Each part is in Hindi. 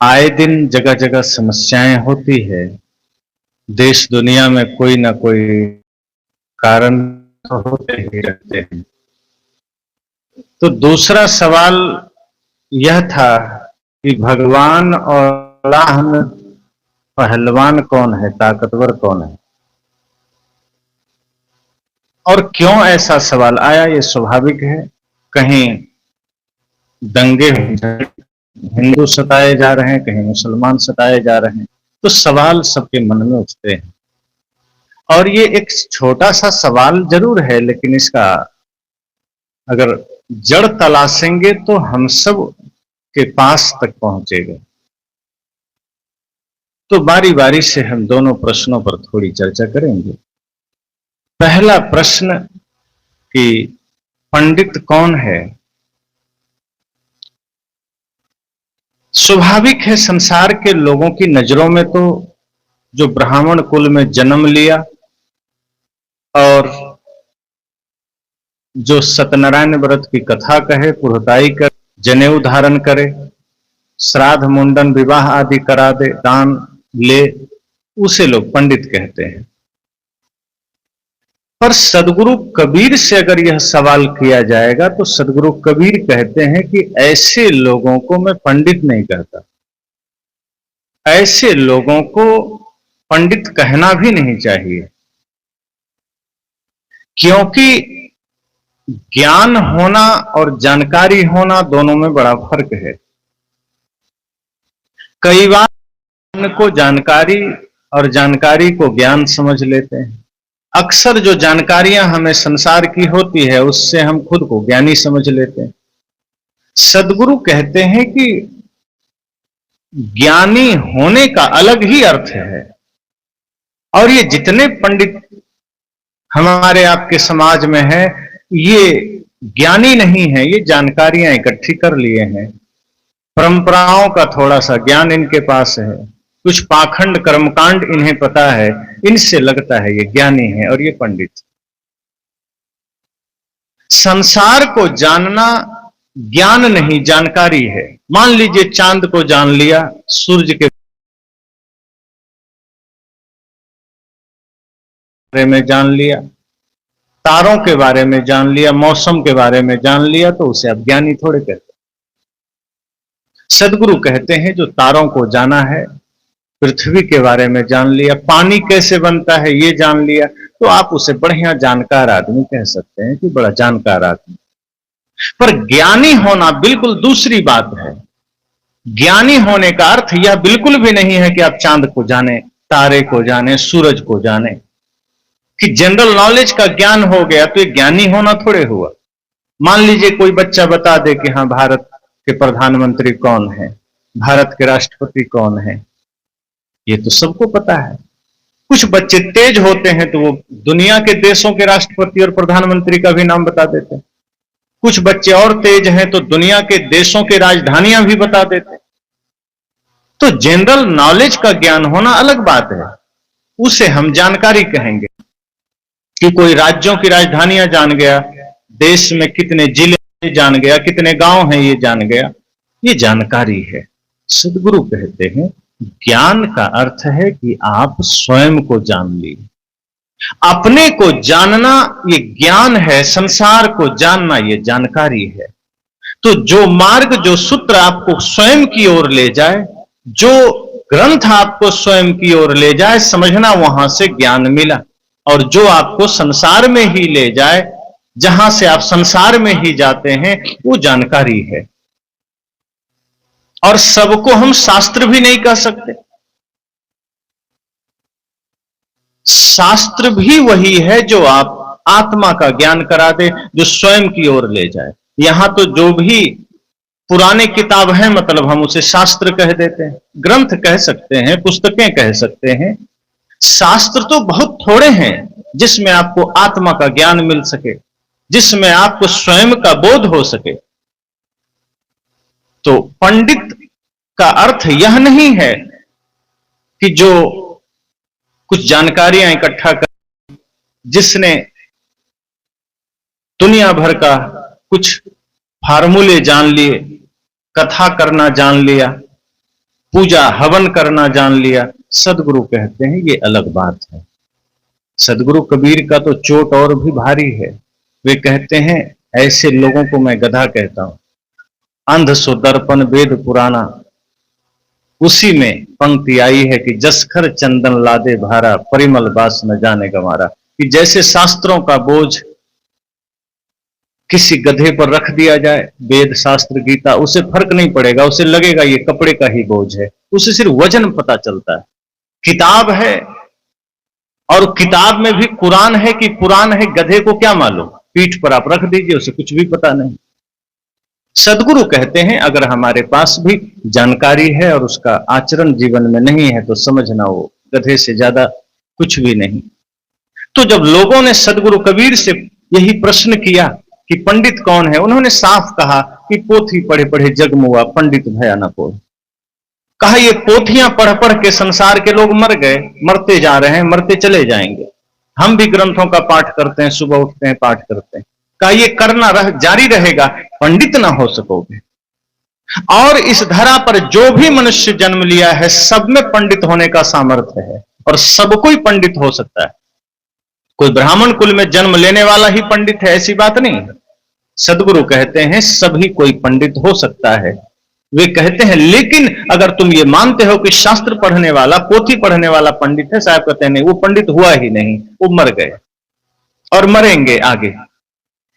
आए दिन जगह जगह समस्याएं होती है। देश दुनिया में कोई ना कोई कारण तो होते ही रहते हैं। तो दूसरा सवाल यह था कि भगवान और अल्लाह में पहलवान कौन है, ताकतवर कौन है, और क्यों ऐसा सवाल आया। ये स्वाभाविक है। कहीं दंगे हिंदू सताए जा रहे हैं, कहीं मुसलमान सताए जा रहे हैं, तो सवाल सबके मन में उठते हैं। और ये एक छोटा सा सवाल जरूर है, लेकिन इसका अगर जड़ तलाशेंगे तो हम सब के पास तक पहुंचेगा। तो बारी बारी से हम दोनों प्रश्नों पर थोड़ी चर्चा करेंगे। पहला प्रश्न कि पंडित कौन है। स्वाभाविक है, संसार के लोगों की नजरों में तो जो ब्राह्मण कुल में जन्म लिया और जो सत्यनारायण व्रत की कथा कहे, पुरोहिताई कर, जनेऊ धारण करे, श्राद्ध मुंडन विवाह आदि करा दे, दान ले, उसे लोग पंडित कहते हैं। पर सदगुरु कबीर से अगर यह सवाल किया जाएगा तो सदगुरु कबीर कहते हैं कि ऐसे लोगों को मैं पंडित नहीं कहता, ऐसे लोगों को पंडित कहना भी नहीं चाहिए। क्योंकि ज्ञान होना और जानकारी होना दोनों में बड़ा फर्क है। कई बार ज्ञान को जानकारी और जानकारी को ज्ञान समझ लेते हैं। अक्सर जो जानकारियां हमें संसार की होती है उससे हम खुद को ज्ञानी समझ लेते हैं। सदगुरु कहते हैं कि ज्ञानी होने का अलग ही अर्थ है। और ये जितने पंडित हमारे आपके समाज में है, ये ज्ञानी नहीं है, ये जानकारियां इकट्ठी कर लिए हैं। परंपराओं का थोड़ा सा ज्ञान इनके पास है, कुछ पाखंड कर्मकांड इन्हें पता है, इनसे लगता है ये ज्ञानी है और ये पंडित। संसार को जानना ज्ञान नहीं, जानकारी है। मान लीजिए चांद को जान लिया, सूरज के बारे में जान लिया, तारों के बारे में जान लिया, मौसम के बारे में जान लिया, तो उसे अब ज्ञानी थोड़े कहते। सदगुरु कहते हैं जो तारों को जाना है, पृथ्वी के बारे में जान लिया, पानी कैसे बनता है ये जान लिया, तो आप उसे बढ़िया जानकार आदमी कह सकते हैं कि बड़ा जानकार आदमी। पर ज्ञानी होना बिल्कुल दूसरी बात है। ज्ञानी होने का अर्थ यह बिल्कुल भी नहीं है कि आप चांद को जाने, तारे को जाने, सूरज को जाने, कि जनरल नॉलेज का ज्ञान हो गया तो ये ज्ञानी होना थोड़े हुआ। मान लीजिए कोई बच्चा बता दे कि हाँ भारत के प्रधानमंत्री कौन है, भारत के राष्ट्रपति कौन है, ये तो सबको पता है। कुछ बच्चे तेज होते हैं तो वो दुनिया के देशों के राष्ट्रपति और प्रधानमंत्री का भी नाम बता देते हैं। कुछ बच्चे और तेज हैं तो दुनिया के देशों के राजधानियां भी बता देते हैं। तो जनरल नॉलेज का ज्ञान होना अलग बात है, उसे हम जानकारी कहेंगे। कि कोई राज्यों की राजधानियां जान गया, देश में कितने जिले जान गया, कितने गांव हैं ये जान गया, ये जानकारी है। सदगुरु कहते हैं ज्ञान का अर्थ है कि आप स्वयं को जान लीजिए। अपने को जानना ये ज्ञान है, संसार को जानना ये जानकारी है। तो जो मार्ग, जो सूत्र आपको स्वयं की ओर ले जाए, जो ग्रंथ आपको स्वयं की ओर ले जाए, समझना वहां से ज्ञान मिला। और जो आपको संसार में ही ले जाए, जहां से आप संसार में ही जाते हैं, वो जानकारी है। और सबको हम शास्त्र भी नहीं कह सकते। शास्त्र भी वही है जो आप आत्मा का ज्ञान करा दे, जो स्वयं की ओर ले जाए। यहां तो जो भी पुराने किताब है, मतलब हम उसे शास्त्र कह देते हैं, ग्रंथ कह सकते हैं, पुस्तकें कह सकते हैं। शास्त्र तो बहुत थोड़े हैं जिसमें आपको आत्मा का ज्ञान मिल सके, जिसमें आपको स्वयं का बोध हो सके। तो पंडित का अर्थ यह नहीं है कि जो कुछ जानकारियां इकट्ठा कर, जिसने दुनिया भर का कुछ फार्मूले जान लिए, कथा करना जान लिया, पूजा हवन करना जान लिया। सदगुरु कहते हैं ये अलग बात है। सदगुरु कबीर का तो चोट और भी भारी है। वे कहते हैं ऐसे लोगों को मैं गधा कहता हूं। अंध सो दर्पण वेद पुराना, उसी में पंक्ति आई है कि जसखर चंदन लादे भारा, परिमल बास न जाने गंवारा। कि जैसे शास्त्रों का बोझ किसी गधे पर रख दिया जाए, वेद शास्त्र गीता, उसे फर्क नहीं पड़ेगा, उसे लगेगा ये कपड़े का ही बोझ है, उसे सिर्फ वजन पता चलता है। किताब है और किताब में भी कुरान है कि पुराण है, गधे को क्या मालूम, पीठ पर आप रख दीजिए, उसे कुछ भी पता नहीं। सदगुरु कहते हैं अगर हमारे पास भी जानकारी है और उसका आचरण जीवन में नहीं है तो समझना वो गधे से ज्यादा कुछ भी नहीं। तो जब लोगों ने सदगुरु कबीर से यही प्रश्न किया कि पंडित कौन है, उन्होंने साफ कहा कि पोथी पढ़े पढ़े जग मुआ, पंडित भया न कोई। कहा ये पोथियां पढ़ पढ़ के संसार के लोग मर गए, मरते जा रहे हैं, मरते चले जाएंगे। हम भी ग्रंथों का पाठ करते हैं, सुबह उठते हैं पाठ करते हैं। कहा ये करना जारी रहेगा, पंडित ना हो सकोगे। और इस धरा पर जो भी मनुष्य जन्म लिया है सब में पंडित होने का सामर्थ्य है और सब कोई पंडित हो सकता है। कोई ब्राह्मण कुल में जन्म लेने वाला ही पंडित है ऐसी बात नहीं है। सदगुरु कहते हैं सभी कोई पंडित हो सकता है। वे कहते हैं लेकिन अगर तुम ये मानते हो कि शास्त्र पढ़ने वाला, पोथी पढ़ने वाला पंडित है, साहब कहते हैं नहीं, वो पंडित हुआ ही नहीं, वो मर गए और मरेंगे आगे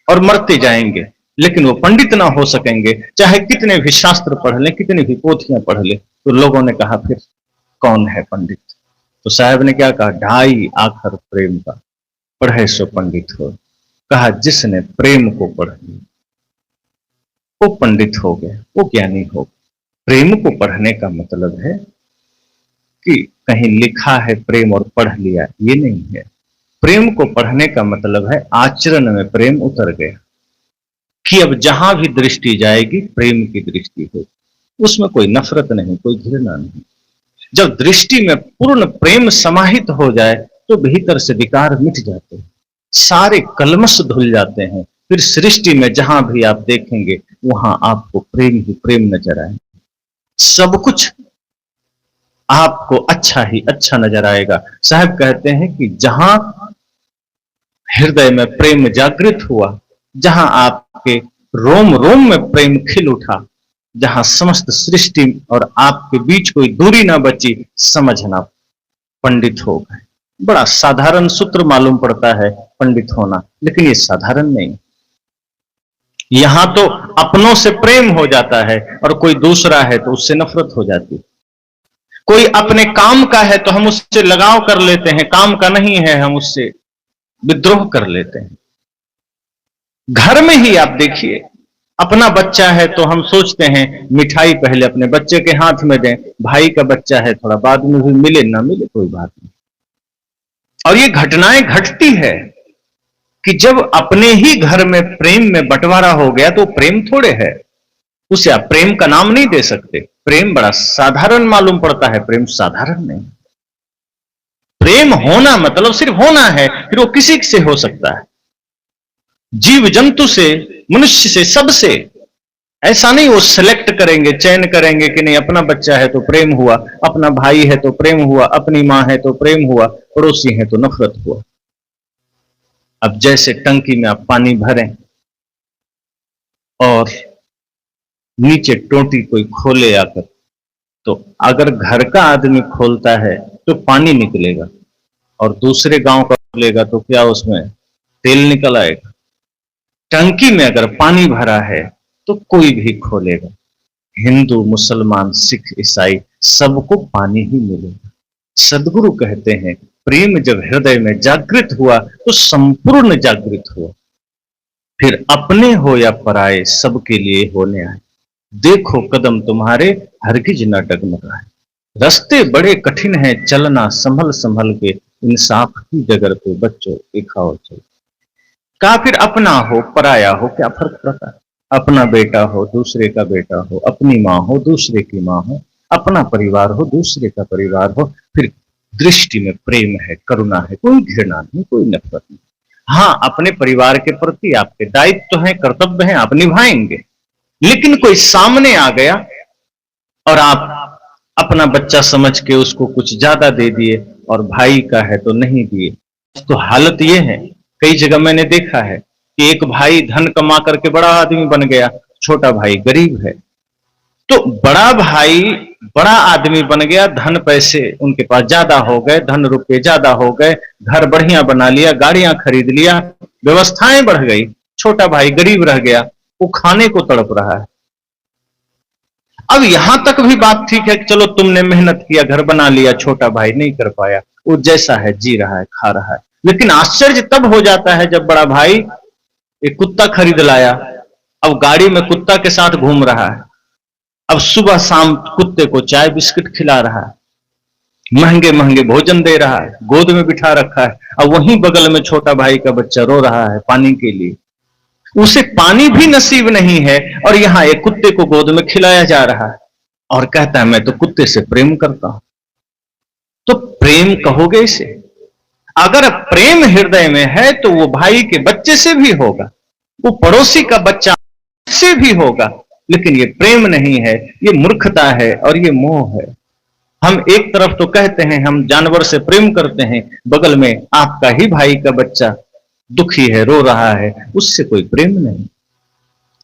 और मरते जाएंगे, लेकिन वो पंडित ना हो सकेंगे चाहे कितने भी शास्त्र पढ़ लें, कितनी भी पोथियां पढ़ ले। तो लोगों ने कहा फिर कौन है पंडित? तो साहब ने क्या कहा, ढाई आखर प्रेम का पढ़े सो पंडित हो। कहा जिसने प्रेम को पढ़ लिया वो पंडित हो गया, वो ज्ञानी हो गया। प्रेम को पढ़ने का मतलब है कि कहीं लिखा है प्रेम और पढ़ लिया, ये नहीं है। प्रेम को पढ़ने का मतलब है आचरण में प्रेम उतर गया कि अब जहां भी दृष्टि जाएगी प्रेम की दृष्टि हो, उसमें कोई नफरत नहीं, कोई घृणा नहीं। जब दृष्टि में पूर्ण प्रेम समाहित हो जाए तो भीतर से विकार मिट जाते हैं, सारे कलमश धुल जाते हैं। फिर सृष्टि में जहां भी आप देखेंगे वहां आपको प्रेम ही प्रेम नजर आए, सब कुछ आपको अच्छा ही अच्छा नजर आएगा। साहब कहते हैं कि जहां हृदय में प्रेम जागृत हुआ, जहां आपके रोम रोम में प्रेम खिल उठा, जहां समस्त सृष्टि और आपके बीच कोई दूरी ना बची, समझना पंडित हो गए। बड़ा साधारण सूत्र मालूम पड़ता है पंडित होना, लेकिन ये साधारण नहीं। यहां तो अपनों से प्रेम हो जाता है और कोई दूसरा है तो उससे नफरत हो जाती है। कोई अपने काम का है तो हम उससे लगाव कर लेते हैं, काम का नहीं है हम उससे विद्रोह कर लेते हैं। घर में ही आप देखिए, अपना बच्चा है तो हम सोचते हैं मिठाई पहले अपने बच्चे के हाथ में दें, भाई का बच्चा है थोड़ा बाद में भी मिले ना मिले कोई बात नहीं। और ये घटनाएं घटती है कि जब अपने ही घर में प्रेम में बंटवारा हो गया तो प्रेम थोड़े है, उसे आप प्रेम का नाम नहीं दे सकते। प्रेम बड़ा साधारण मालूम पड़ता है, प्रेम साधारण नहीं। प्रेम होना मतलब सिर्फ होना है, फिर वो किसी से हो सकता है, जीव जंतु से, मनुष्य से, सबसे। ऐसा नहीं वो सिलेक्ट करेंगे, चयन करेंगे कि नहीं अपना बच्चा है तो प्रेम हुआ, अपना भाई है तो प्रेम हुआ, अपनी मां है तो प्रेम हुआ, पड़ोसी है तो नफरत हुआ। अब जैसे टंकी में आप पानी भरें और नीचे टोटी कोई खोले आकर, तो अगर घर का आदमी खोलता है तो पानी निकलेगा और दूसरे गांव का खोलेगा तो क्या उसमें तेल निकल आएगा। टंकी में अगर पानी भरा है तो कोई भी खोलेगा, हिंदू मुसलमान सिख ईसाई सबको पानी ही मिलेगा। सदगुरु कहते हैं प्रेम जब हृदय में जागृत हुआ तो संपूर्ण जागृत हुआ, फिर अपने हो या पराए सबके लिए होने आए। देखो कदम तुम्हारे हरगिज न डगमगाए, रास्ते बड़े कठिन हैं चलना संभल संभल के, इंसाफ की डगर पे बच्चों दिखाओ चलो। का फिर अपना हो पराया हो क्या फर्क पड़ता है? अपना बेटा हो दूसरे का बेटा हो, अपनी मां हो दूसरे की मां हो, अपना परिवार हो दूसरे का परिवार हो, फिर दृष्टि में प्रेम है, करुणा है, कोई घृणा नहीं, कोई नफरत नहीं। हाँ, अपने परिवार के प्रति आपके दायित्व हैं, कर्तव्य हैं, आप निभाएंगे। लेकिन कोई सामने आ गया और आप अपना बच्चा समझ के उसको कुछ ज्यादा दे दिए और भाई का है तो नहीं दिए। तो हालत ये है, कई जगह मैंने देखा है कि एक भाई धन कमा करके बड़ा आदमी बन गया, छोटा भाई गरीब है। तो बड़ा भाई बड़ा आदमी बन गया, धन पैसे उनके पास ज्यादा हो गए, धन रुपए ज्यादा हो गए, घर बढ़िया बना लिया, गाड़ियां खरीद लिया, व्यवस्थाएं बढ़ गई। छोटा भाई गरीब रह गया, वो खाने को तड़प रहा है। अब यहां तक भी बात ठीक है कि चलो तुमने मेहनत किया, घर बना लिया, छोटा भाई नहीं कर पाया, वो जैसा है जी रहा है, खा रहा है। लेकिन आश्चर्य तब हो जाता है जब बड़ा भाई एक कुत्ता खरीद लाया, अब गाड़ी में कुत्ता के साथ घूम रहा है, अब सुबह शाम कुत्ते को चाय बिस्किट खिला रहा है, महंगे महंगे भोजन दे रहा है, गोद में बिठा रखा है। अब वहीं बगल में छोटा भाई का बच्चा रो रहा है पानी के लिए, उसे पानी भी नसीब नहीं है, और यहां एक कुत्ते को गोद में खिलाया जा रहा है और कहता है मैं तो कुत्ते से प्रेम करता हूं। तो प्रेम कहोगे इसे? अगर प्रेम हृदय में है तो वो भाई के बच्चे से भी होगा, वो पड़ोसी का बच्चा से भी होगा। लेकिन ये प्रेम नहीं है, ये मूर्खता है और ये मोह है। हम एक तरफ तो कहते हैं हम जानवर से प्रेम करते हैं, बगल में आपका ही भाई का बच्चा दुखी है, रो रहा है, उससे कोई प्रेम नहीं।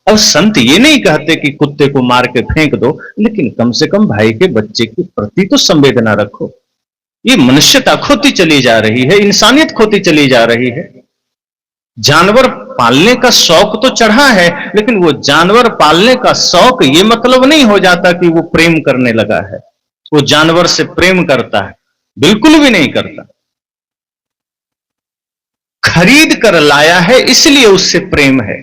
अब संत ये नहीं कहते कि कुत्ते को मार के फेंक दो, लेकिन कम से कम भाई के बच्चे के प्रति तो संवेदना रखो। ये मनुष्यता खोती चली जा रही है, इंसानियत खोती चली जा रही है। जानवर पालने का शौक तो चढ़ा है, लेकिन वो जानवर पालने का शौक ये मतलब नहीं हो जाता कि वो प्रेम करने लगा है, वो जानवर से प्रेम करता है, बिल्कुल भी नहीं करता। खरीद कर लाया है इसलिए उससे प्रेम है।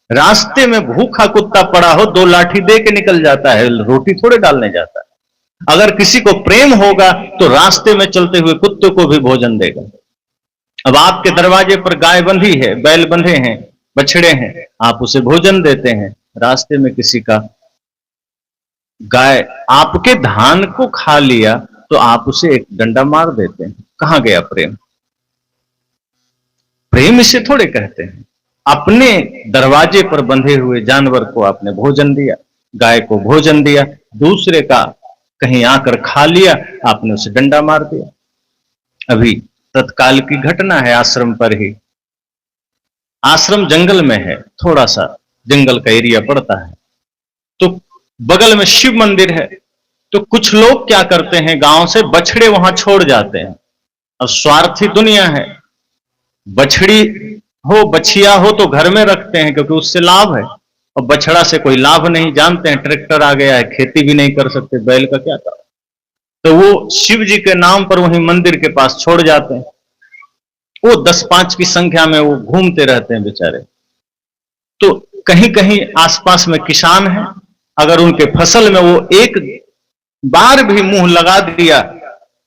रास्ते में भूखा कुत्ता पड़ा हो, दो लाठी दे के निकल जाता है, रोटी थोड़े डालने जाता है। अगर किसी को प्रेम होगा तो रास्ते में चलते हुए कुत्ते को भी भोजन देगा। अब आपके दरवाजे पर गाय बंधी है, बैल बंधे हैं, बछड़े हैं, आप उसे भोजन देते हैं। रास्ते में किसी का गाय आपके धान को खा लिया तो आप उसे एक डंडा मार देते हैं। कहां गया प्रेम? प्रेम इसे थोड़े कहते हैं। अपने दरवाजे पर बंधे हुए जानवर को आपने भोजन दिया, गाय को भोजन दिया, दूसरे का कहीं आकर खा लिया, आपने उसे डंडा मार दिया। अभी तत्काल की घटना है, आश्रम पर ही। आश्रम जंगल में है, थोड़ा सा जंगल का एरिया पड़ता है, तो बगल में शिव मंदिर है। तो कुछ लोग क्या करते हैं, गांव से बछड़े वहां छोड़ जाते हैं। अब स्वार्थी दुनिया है, बछड़ी हो बछिया हो तो घर में रखते हैं क्योंकि उससे लाभ है, और बछड़ा से कोई लाभ नहीं। जानते हैं ट्रैक्टर आ गया है, खेती भी नहीं कर सकते, बैल का क्या काम। तो वो शिव जी के नाम पर वहीं मंदिर के पास छोड़ जाते हैं। वो 10-5 की संख्या में वो घूमते रहते हैं बेचारे। तो कहीं कहीं आसपास में किसान है, अगर उनके फसल में वो एक बार भी मुंह लगा दिया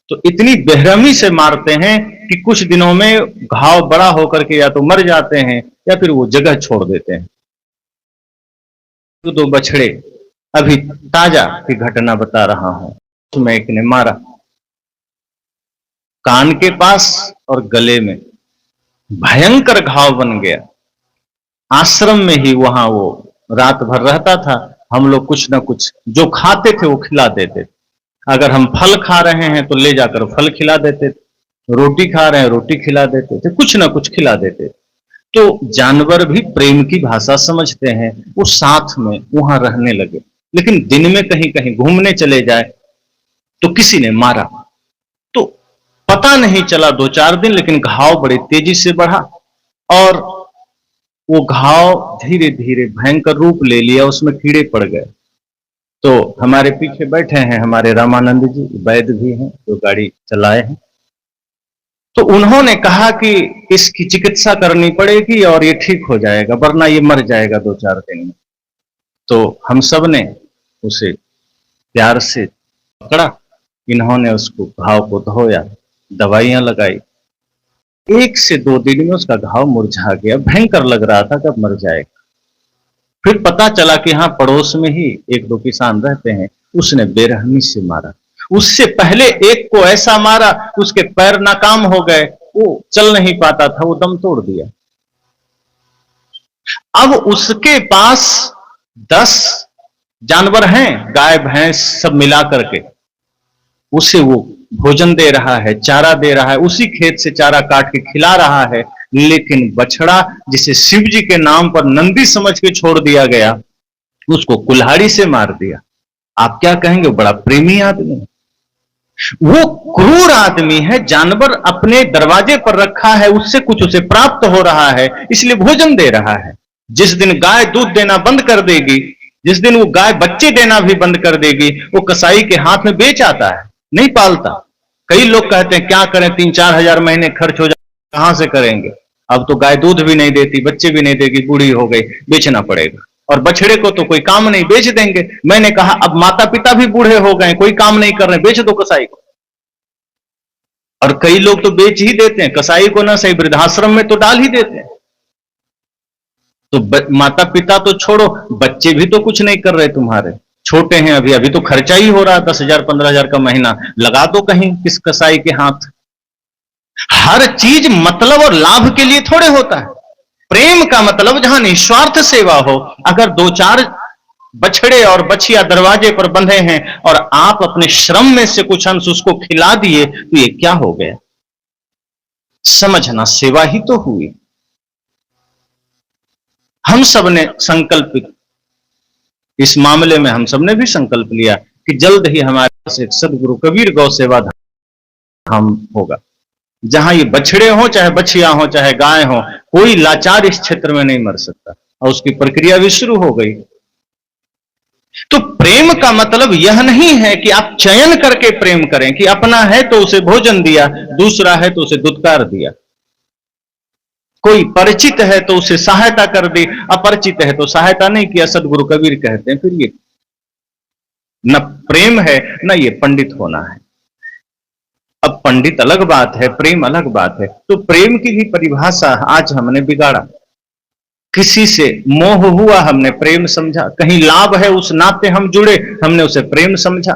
तो इतनी बेरहमी से मारते हैं कि कुछ दिनों में घाव बड़ा होकर के या तो मर जाते हैं या फिर वो जगह छोड़ देते हैं। तो 2 बछड़े, अभी ताजा की घटना बता रहा हूं, उसमें एक ने मारा कान के पास और गले में, भयंकर घाव बन गया। आश्रम में ही वहां वो रात भर रहता था। हम लोग कुछ ना कुछ जो खाते थे वो खिला देते थे। अगर हम फल खा रहे हैं तो ले जाकर फल खिला देते थे, रोटी खा रहे हैं रोटी खिला देते थे, कुछ ना कुछ खिला देते थे। तो जानवर भी प्रेम की भाषा समझते हैं, वो साथ में वहां रहने लगे। लेकिन दिन में कहीं कहीं घूमने चले जाए तो किसी ने मारा, तो पता नहीं चला 2-4 दिन, लेकिन घाव बड़ी तेजी से बढ़ा और वो घाव धीरे धीरे भयंकर रूप ले लिया, उसमें कीड़े पड़ गए। तो हमारे पीछे बैठे हैं हमारे रामानंद जी, वैद्य भी हैं, जो गाड़ी चलाए हैं। तो उन्होंने कहा कि इसकी चिकित्सा करनी पड़ेगी और ये ठीक हो जाएगा, वरना ये मर जाएगा 2-4 दिन में। तो हम सब ने उसे प्यार से पकड़ा, इन्होंने उसको घाव को धोया, दवाइयां लगाई। 1 से 2 दिन में उसका घाव मुरझा गया, भयंकर लग रहा था कब मर जाएगा। फिर पता चला कि हाँ पड़ोस में ही 1-2 किसान रहते हैं, उसने बेरहमी से मारा। उससे पहले एक को ऐसा मारा उसके पैर नाकाम हो गए, वो चल नहीं पाता था, वो दम तोड़ दिया। अब उसके पास 10 जानवर हैं, गाय भैंस सब मिला करके। उसे वो भोजन दे रहा है, चारा दे रहा है, उसी खेत से चारा काट के खिला रहा है। लेकिन बछड़ा जिसे शिव जी के नाम पर नंदी समझ के छोड़ दिया गया, उसको कुल्हाड़ी से मार दिया। आप क्या कहेंगे? बड़ा प्रेमी आदमी, वो क्रूर आदमी है। जानवर अपने दरवाजे पर रखा है, उससे कुछ उसे प्राप्त हो रहा है, इसलिए भोजन दे रहा है। जिस दिन गाय दूध देना बंद कर देगी, जिस दिन वो गाय बच्चे देना भी बंद कर देगी, वो कसाई के हाथ में बेच आता है, नहीं पालता। कई लोग कहते हैं क्या करें, 3-4 हजार महीने खर्च हो जाए, कहां से करेंगे? अब तो गाय दूध भी नहीं देती, बच्चे भी नहीं देगी, बूढ़ी हो गई, बेचना पड़ेगा। और बछड़े को तो कोई काम नहीं, बेच देंगे। मैंने कहा अब माता पिता भी बूढ़े हो गए, कोई काम नहीं कर रहे, बेच दो कसाई को। और कई लोग तो बेच ही देते हैं, कसाई को ना सही वृद्धाश्रम में तो डाल ही देते हैं। तो माता पिता तो छोड़ो, बच्चे भी तो कुछ नहीं कर रहे तुम्हारे, छोटे हैं अभी, अभी तो खर्चा ही हो रहा 10,000-15,000 का महीना, लगा दो कहीं किस कसाई के हाथ। हर चीज मतलब और लाभ के लिए थोड़े होता है। प्रेम का मतलब जहां निस्वार्थ सेवा हो। अगर 2-4 बछड़े और बछिया दरवाजे पर बंधे हैं और आप अपने श्रम में से कुछ अंश उसको खिला दिए, तो ये क्या हो गया? समझना, सेवा ही तो हुई। हम सब ने संकल्पित, इस मामले में हम सब ने भी संकल्प लिया कि जल्द ही हमारे पास एक सदगुरु कबीर गौ सेवा धाम होगा, जहां ये बछड़े हो, चाहे बछिया हो, चाहे गाय हो, कोई लाचार इस क्षेत्र में नहीं मर सकता। और उसकी प्रक्रिया भी शुरू हो गई। तो प्रेम का मतलब यह नहीं है कि आप चयन करके प्रेम करें कि अपना है तो उसे भोजन दिया, दूसरा है तो उसे दुत्कार दिया, कोई परिचित है तो उसे सहायता कर दी, अपरिचित है तो सहायता नहीं किया। सदगुरु कबीर कहते हैं फिर ये न प्रेम है, न ये पंडित होना है। अब पंडित अलग बात है, प्रेम अलग बात है। तो प्रेम की भी परिभाषा आज हमने बिगाड़ा। किसी से मोह हुआ, हमने प्रेम समझा। कहीं लाभ है, उस नाते हम जुड़े, हमने उसे प्रेम समझा।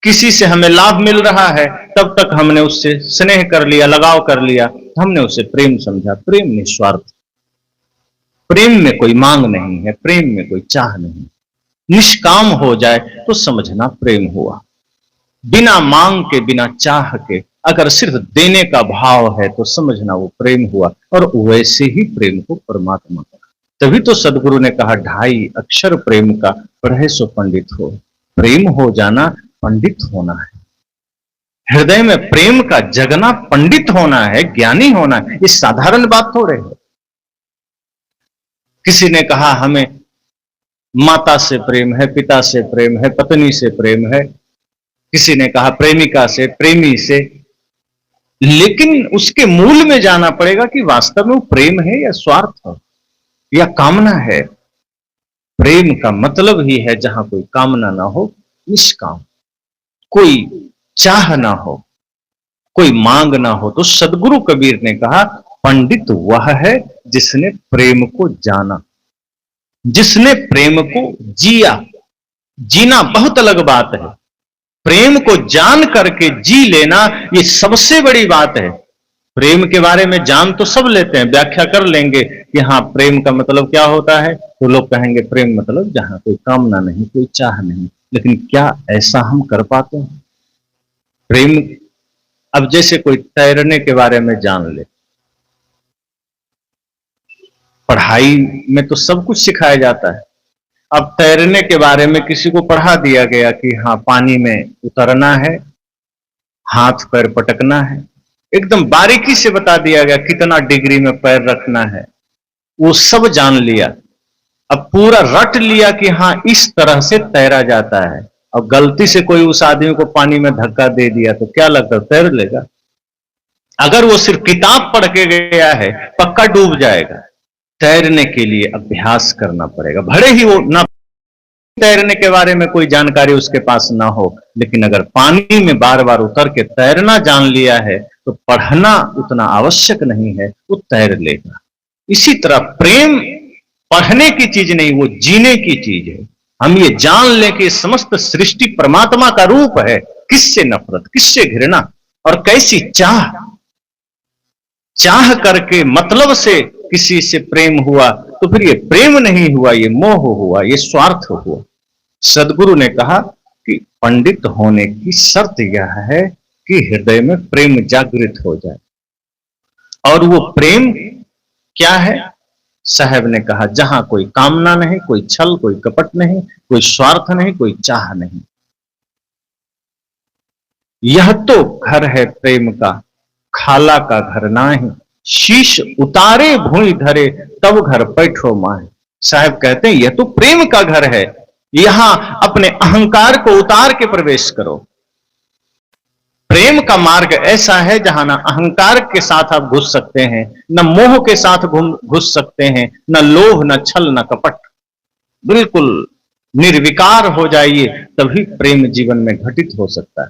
किसी से हमें लाभ मिल रहा है, तब तक हमने उससे स्नेह कर लिया, लगाव कर लिया, हमने उसे प्रेम समझा। प्रेम निस्वार्थ, प्रेम में कोई मांग नहीं है, प्रेम में कोई चाह नहीं। निष्काम हो जाए तो समझना प्रेम हुआ। बिना मांग के, बिना चाह के, अगर सिर्फ देने का भाव है तो समझना वो प्रेम हुआ। और वैसे ही प्रेम को परमात्मा का। तभी तो सदगुरु ने कहा 2.5 अक्षर प्रेम का, पढ़े सो पंडित हो। प्रेम हो जाना पंडित होना है। हृदय में प्रेम का जगना पंडित होना है, ज्ञानी होना है। ये साधारण बात थोड़े है। किसी ने कहा हमें माता से प्रेम है, पिता से प्रेम है, पत्नी से प्रेम है, किसी ने कहा प्रेमिका से, प्रेमी से। लेकिन उसके मूल में जाना पड़ेगा कि वास्तव में वो प्रेम है या स्वार्थ या कामना है। प्रेम का मतलब ही है जहां कोई कामना ना हो, निष्काम, कोई चाह ना हो, कोई मांग ना हो। तो सदगुरु कबीर ने कहा पंडित वह है जिसने प्रेम को जाना, जिसने प्रेम को जिया। जीना बहुत अलग बात है, प्रेम को जान करके जी लेना ये सबसे बड़ी बात है। प्रेम के बारे में जान तो सब लेते हैं, व्याख्या कर लेंगे कि हाँ प्रेम का मतलब क्या होता है, तो लोग कहेंगे प्रेम मतलब जहां कोई कामना नहीं, कोई चाह नहीं। लेकिन क्या ऐसा हम कर पाते हैं? प्रेम, अब जैसे कोई तैरने के बारे में जान ले, पढ़ाई में तो सब कुछ सिखाया जाता है। अब तैरने के बारे में किसी को पढ़ा दिया गया कि हाँ पानी में उतरना है, हाथ पैर पटकना है, एकदम बारीकी से बता दिया गया कितना डिग्री में पैर रखना है, वो सब जान लिया। अब पूरा रट लिया कि हाँ इस तरह से तैरा जाता है। अब गलती से कोई उस आदमी को पानी में धक्का दे दिया तो क्या लगता है तैर लेगा? अगर वो सिर्फ किताब पढ़ के गया है पक्का डूब जाएगा। तैरने के लिए अभ्यास करना पड़ेगा, भले ही वो ना तैरने के बारे में कोई जानकारी उसके पास ना हो, लेकिन अगर पानी में बार बार उतर के तैरना जान लिया है तो पढ़ना उतना आवश्यक नहीं है, वो तैर लेगा। इसी तरह प्रेम पढ़ने की चीज नहीं, वो जीने की चीज है। हम ये जान लें कि समस्त सृष्टि परमात्मा का रूप है। किससे नफरत, किससे घृणा और कैसी चाह, चाह करके मतलब से किसी से प्रेम हुआ तो फिर ये प्रेम नहीं हुआ, ये मोह हुआ, ये स्वार्थ हुआ। सदगुरु ने कहा कि पंडित होने की शर्त यह है कि हृदय में प्रेम जागृत हो जाए। और वो प्रेम क्या है? साहब ने कहा, जहां कोई कामना नहीं, कोई छल, कोई कपट नहीं, कोई स्वार्थ नहीं, कोई चाह नहीं, यह तो घर है प्रेम का, खाला का घर नाहीं, शीश उतारे भूमि धरे, तब घर बैठो माहे। साहब कहते हैं यह तो प्रेम का घर है, यहां अपने अहंकार को उतार के प्रवेश करो। प्रेम का मार्ग ऐसा है जहां ना अहंकार के साथ आप घुस सकते हैं, न मोह के साथ घुस सकते हैं, न लोभ, न छल, न कपट। बिल्कुल निर्विकार हो जाइए, तभी प्रेम जीवन में घटित हो सकता है।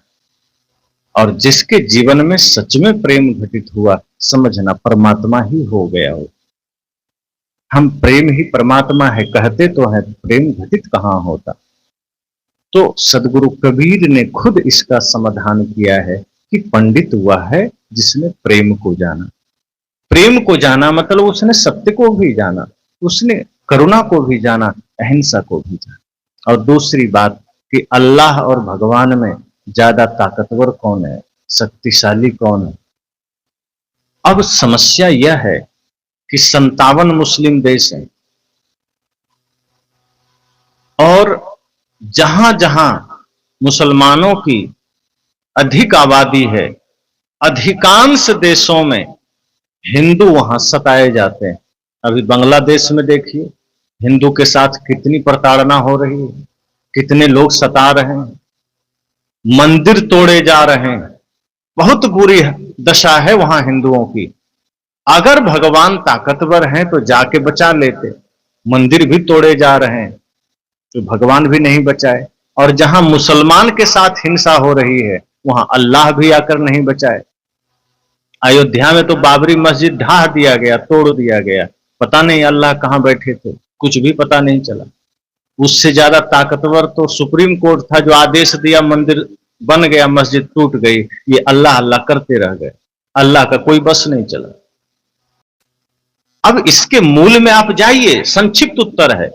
और जिसके जीवन में सच में प्रेम घटित हुआ, समझना परमात्मा ही हो गया हो। हम प्रेम ही परमात्मा है कहते तो हैं, प्रेम घटित कहां होता। तो सदगुरु कबीर ने खुद इसका समाधान किया है कि पंडित वह है जिसने प्रेम को जाना। प्रेम को जाना मतलब उसने सत्य को भी जाना, उसने करुणा को भी जाना, अहिंसा को भी जाना। और दूसरी बात कि अल्लाह और भगवान में ज्यादा ताकतवर कौन है, शक्तिशाली कौन है। अब समस्या यह है कि 57 मुस्लिम देश हैं और जहां जहां मुसलमानों की अधिक आबादी है, अधिकांश देशों में हिंदू वहां सताए जाते हैं। अभी बांग्लादेश में देखिए हिंदू के साथ कितनी प्रताड़ना हो रही है, कितने लोग सता रहे हैं, मंदिर तोड़े जा रहे हैं, बहुत बुरी दशा है वहां हिंदुओं की। अगर भगवान ताकतवर हैं तो जाके बचा लेते, मंदिर भी तोड़े जा रहे हैं तो भगवान भी नहीं बचाए। और जहां मुसलमान के साथ हिंसा हो रही है वहां अल्लाह भी आकर नहीं बचाए। अयोध्या में तो बाबरी मस्जिद ढा दिया गया, तोड़ दिया गया, पता नहीं अल्लाह कहां बैठे थे, कुछ भी पता नहीं चला। उससे ज्यादा ताकतवर तो सुप्रीम कोर्ट था जो आदेश दिया, मंदिर बन गया, मस्जिद टूट गई, ये अल्लाह अल्लाह करते रह गए, अल्लाह का कोई बस नहीं चला। अब इसके मूल में आप जाइए, संक्षिप्त उत्तर है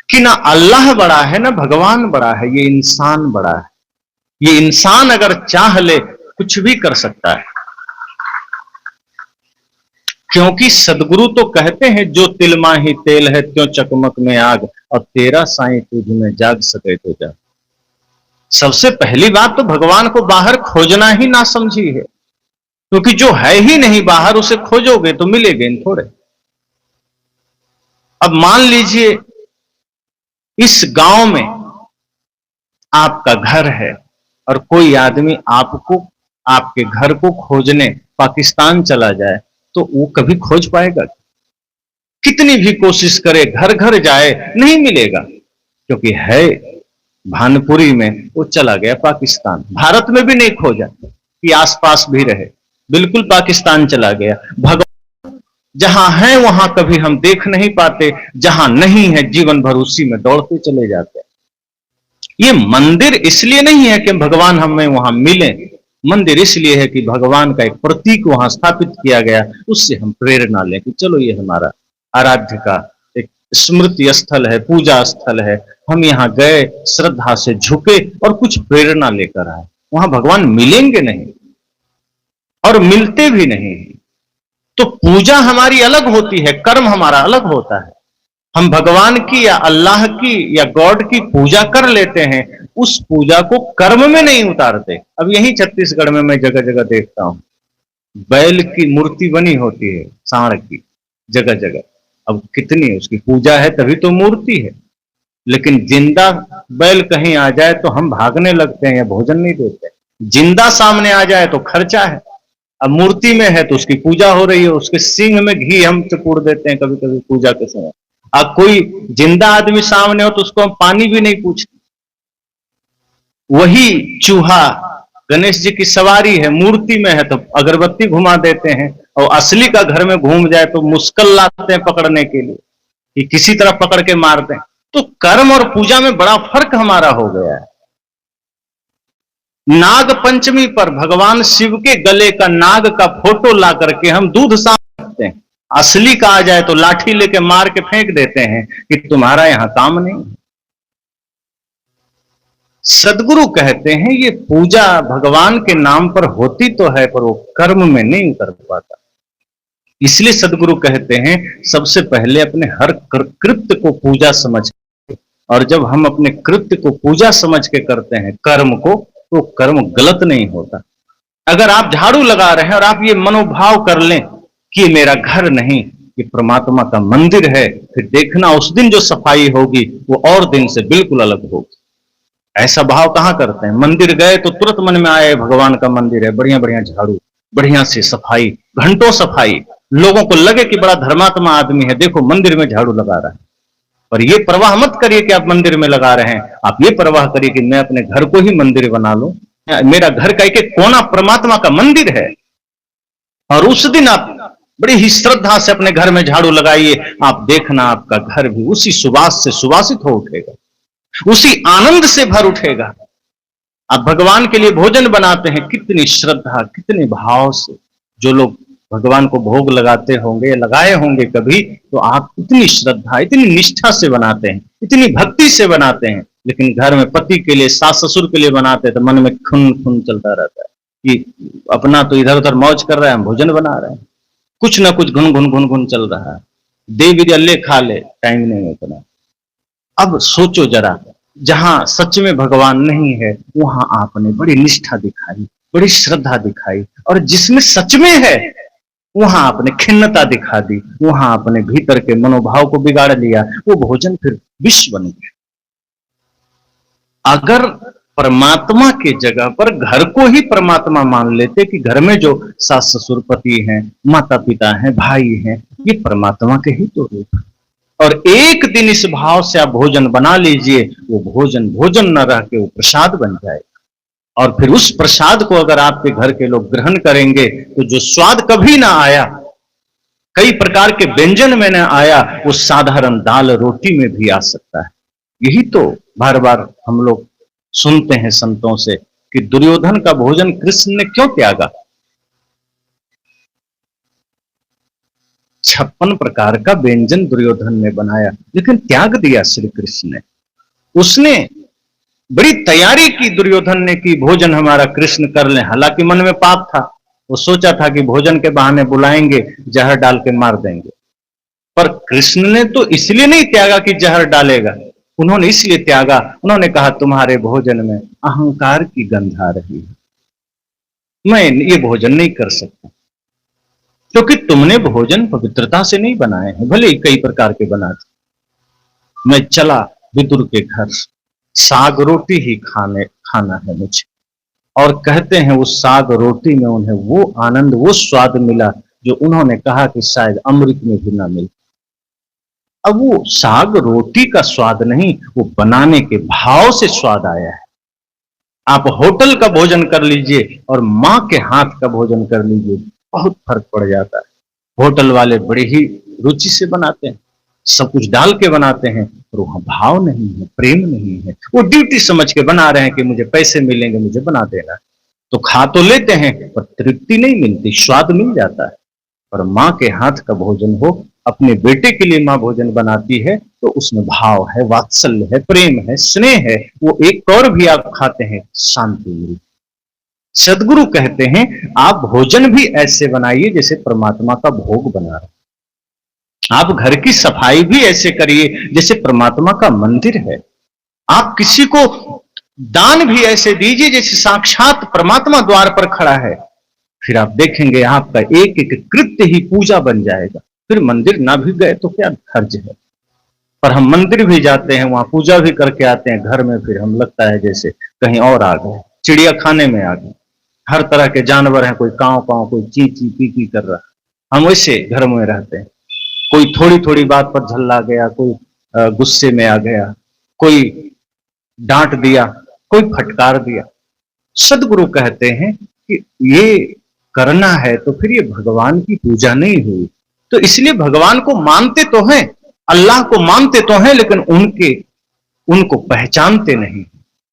कि ना अल्लाह बड़ा है ना भगवान बड़ा है, ये इंसान बड़ा है। ये इंसान अगर चाह ले कुछ भी कर सकता है, क्योंकि सदगुरु तो कहते हैं जो तिल माही तेल है त्यों चकमक में आग, और तेरा साईं तुझ में जाग सके तो जाग। सबसे पहली बात तो भगवान को बाहर खोजना ही ना समझी है, क्योंकि जो है ही नहीं बाहर उसे खोजोगे तो मिलेगे नहीं थोड़े। अब मान लीजिए इस गांव में आपका घर है और कोई आदमी आपको, आपके घर को खोजने पाकिस्तान चला जाए, तो वो कभी खोज पाएगा? कितनी भी कोशिश करे, घर घर जाए, नहीं मिलेगा, क्योंकि है भानपुरी में, वो चला गया पाकिस्तान। भारत में भी नहीं खोजा कि आसपास भी रहे, बिल्कुल पाकिस्तान चला गया। भगवान जहां है वहां कभी हम देख नहीं पाते, जहां नहीं है जीवन भर उसी में दौड़ते चले जाते हैं। ये मंदिर इसलिए नहीं है कि भगवान हमें वहां मिले, मंदिर इसलिए है कि भगवान का एक प्रतीक वहां स्थापित किया गया, उससे हम प्रेरणा लें कि चलो ये हमारा आराध्य का एक स्मृति स्थल है, पूजा स्थल है, हम यहां गए, श्रद्धा से झुके और कुछ प्रेरणा लेकर आए। वहां भगवान मिलेंगे नहीं और मिलते भी नहीं। तो पूजा हमारी अलग होती है, कर्म हमारा अलग होता है। हम भगवान की या अल्लाह की या गॉड की पूजा कर लेते हैं, उस पूजा को कर्म में नहीं उतारते। अब यही छत्तीसगढ़ में मैं जगह जगह देखता हूं, बैल की मूर्ति बनी होती है, सांड की, जगह जगह। अब कितनी उसकी पूजा है तभी तो मूर्ति है, लेकिन जिंदा बैल कहीं आ जाए तो हम भागने लगते हैं या भोजन नहीं देते। जिंदा सामने आ जाए तो खर्चा है, अब मूर्ति में है तो उसकी पूजा हो रही है, उसके सींग में घी हम चपूड़ देते हैं कभी कभी पूजा के समय। अब कोई जिंदा आदमी सामने हो तो उसको हम पानी भी नहीं पूछते। वही चूहा गणेश जी की सवारी है, मूर्ति में है तो अगरबत्ती घुमा देते हैं, और असली का घर में घूम जाए तो मुश्किल लाते हैं पकड़ने के लिए कि किसी तरह पकड़ के मार दें। तो कर्म और पूजा में बड़ा फर्क हमारा हो गया है। नाग पंचमी पर भगवान शिव के गले का नाग का फोटो ला करके हम दूध साफ करते हैं, असली का आ जाए तो लाठी लेके मार के फेंक देते हैं कि तुम्हारा यहां काम नहीं। सदगुरु कहते हैं ये पूजा भगवान के नाम पर होती तो है पर वो कर्म में नहीं उतर पाता। इसलिए सदगुरु कहते हैं सबसे पहले अपने हर कृत्य को पूजा समझ, और जब हम अपने कृत्य को पूजा समझ के करते हैं कर्म को, तो कर्म गलत नहीं होता। अगर आप झाड़ू लगा रहे हैं और आप ये मनोभाव कर लें कि ये मेरा घर नहीं, ये परमात्मा का मंदिर है, फिर देखना उस दिन जो सफाई होगी वो और दिन से बिल्कुल अलग होगी। ऐसा भाव कहां करते हैं? मंदिर गए तो तुरंत मन में आए भगवान का मंदिर है, बढ़िया बढ़िया झाड़ू, बढ़िया से सफाई, घंटों सफाई, लोगों को लगे कि बड़ा धर्मात्मा आदमी है, देखो मंदिर में झाड़ू लगा रहा है। पर ये परवाह मत करिए कि आप मंदिर में लगा रहे हैं, आप ये परवाह करिए कि मैं अपने घर को ही मंदिर बना लूं, मेरा घर का एक एक कोना परमात्मा का मंदिर है। और उस दिन आप बड़ी ही श्रद्धा से अपने घर में झाड़ू लगाइए, आप देखना आपका घर भी उसी सुवास से सुवासित हो उठेगा, उसी आनंद से भर उठेगा। आप भगवान के लिए भोजन बनाते हैं, कितनी श्रद्धा कितने भाव से। जो लोग भगवान को भोग लगाते होंगे, लगाए होंगे कभी, तो आप इतनी श्रद्धा इतनी निष्ठा से बनाते हैं, इतनी भक्ति से बनाते हैं। लेकिन घर में पति के लिए सास ससुर के लिए बनाते हैं तो मन में खून खून चलता रहता है कि अपना तो इधर उधर मौज कर रहे हैं, हम भोजन बना रहे हैं, कुछ ना कुछ घुन घुन घुन घुन चल रहा है, दे भी अल्ले खा ले, टाइम नहीं उतना। अब सोचो जरा, जहां सच में भगवान नहीं है वहां आपने बड़ी निष्ठा दिखाई, बड़ी श्रद्धा दिखाई, और जिसमें सच में है वहां आपने खिन्नता दिखा दी, वहां आपने भीतर के मनोभाव को बिगाड़ लिया, वो भोजन फिर विष बन गया। अगर परमात्मा के जगह पर घर को ही परमात्मा मान लेते कि घर में जो सास ससुर पति हैं, माता पिता हैं, भाई हैं, ये परमात्मा के ही तो रूप, और एक दिन इस भाव से आप भोजन बना लीजिए, वो भोजन भोजन न रह के वो प्रसाद बन जाएगा। और फिर उस प्रसाद को अगर आपके घर के लोग ग्रहण करेंगे तो जो स्वाद कभी ना आया, कई प्रकार के व्यंजन में ना आया, वो साधारण दाल रोटी में भी आ सकता है। यही तो बार बार हम लोग सुनते हैं संतों से कि दुर्योधन का भोजन कृष्ण ने क्यों त्यागा। 56 प्रकार का व्यंजन दुर्योधन ने बनाया, लेकिन त्याग दिया श्री कृष्ण ने। उसने बड़ी तैयारी की दुर्योधन ने कि भोजन हमारा कृष्ण कर लें, हालांकि मन में पाप था, वो सोचा था कि भोजन के बहाने बुलाएंगे, जहर डाल के मार देंगे। पर कृष्ण ने तो इसलिए नहीं त्यागा कि जहर डालेगा, उन्होंने इसलिए त्यागा, उन्होंने कहा तुम्हारे भोजन में अहंकार की गंध आ रही है, मैं ये भोजन नहीं कर सकता, क्योंकि तुमने भोजन पवित्रता से नहीं बनाए हैं, भले ही कई प्रकार के बनाते। मैं चला विदुर के घर, साग रोटी ही खाना है मुझे, और कहते हैं उस साग रोटी में उन्हें वो आनंद, वो स्वाद मिला जो उन्होंने कहा कि शायद अमृत में भी ना मिले। अब वो साग रोटी का स्वाद नहीं, वो बनाने के भाव से स्वाद आया है। आप होटल का भोजन कर लीजिए और मां के हाथ का भोजन कर लीजिए, बहुत फर्क पड़ जाता है। होटल वाले बड़े ही रुचि से बनाते हैं, सब कुछ डाल के बनाते हैं, और वहां भाव नहीं है, प्रेम नहीं है, वो ड्यूटी समझ के बना रहे हैं कि मुझे पैसे मिलेंगे, मुझे बना देना। तो खा तो लेते हैं पर तृप्ति नहीं मिलती, स्वाद मिल जाता है। पर मां के हाथ का भोजन हो, अपने बेटे के लिए मां भोजन बनाती है, तो उसमें भाव है, वात्सल्य है, प्रेम है, स्नेह है, वो एक और भी आप खाते हैं, शांति मिलती। सदगुरु कहते हैं आप भोजन भी ऐसे बनाइए जैसे परमात्मा का भोग बना रहे, आप घर की सफाई भी ऐसे करिए जैसे परमात्मा का मंदिर है, आप किसी को दान भी ऐसे दीजिए जैसे साक्षात परमात्मा द्वार पर खड़ा है। फिर आप देखेंगे आपका एक एक कृत्य ही पूजा बन जाएगा। फिर मंदिर ना भी गए तो क्या खर्च है, पर हम मंदिर भी जाते हैं, वहां पूजा भी करके आते हैं, घर में फिर हम लगता है जैसे कहीं और आ गए, चिड़िया खाने में आ गए, हर तरह के जानवर हैं, कोई कांव कांव, कोई ची ची पी पी कर रहा, हम वैसे घर में रहते हैं। कोई थोड़ी थोड़ी बात पर झल्ला गया, कोई गुस्से में आ गया, कोई डांट दिया, कोई फटकार दिया। सदगुरु कहते हैं कि ये करना है तो फिर ये भगवान की पूजा नहीं हुई। तो इसलिए भगवान को मानते तो हैं, अल्लाह को मानते तो हैं, लेकिन उनको पहचानते नहीं।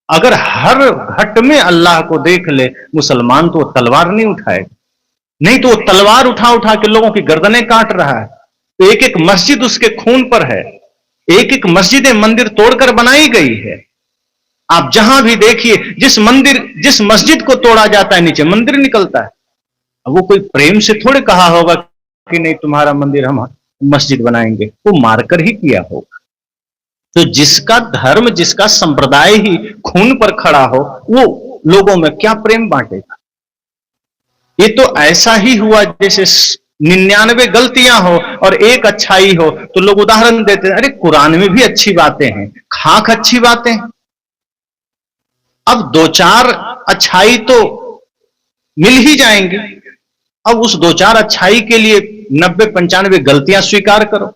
अगर हर घट में अल्लाह को देख ले मुसलमान तो तलवार नहीं उठाए, नहीं तो वो तलवार उठा उठा के लोगों की गर्दनें काट रहा है। तो एक एक मस्जिद उसके खून पर है, एक एक मस्जिद मंदिर तोड़कर बनाई गई है। आप जहां भी देखिए, जिस मस्जिद को तोड़ा जाता है नीचे मंदिर निकलता है। अब वो कोई प्रेम से थोड़े कहा होगा कि नहीं तुम्हारा मंदिर हम मस्जिद बनाएंगे, वो मारकर ही किया होगा। तो जिसका धर्म, जिसका संप्रदाय ही खून पर खड़ा हो, वो लोगों में क्या प्रेम बांटेगा। ये तो ऐसा ही हुआ जैसे 99 गलतियां हो और एक अच्छाई हो। तो लोग उदाहरण देते हैं, अरे कुरान में भी अच्छी बातें हैं, खाक अच्छी बातें। अब दो चार अच्छाई तो मिल ही जाएंगी। अब उस दो चार अच्छाई के लिए 90-95 गलतियां स्वीकार करो।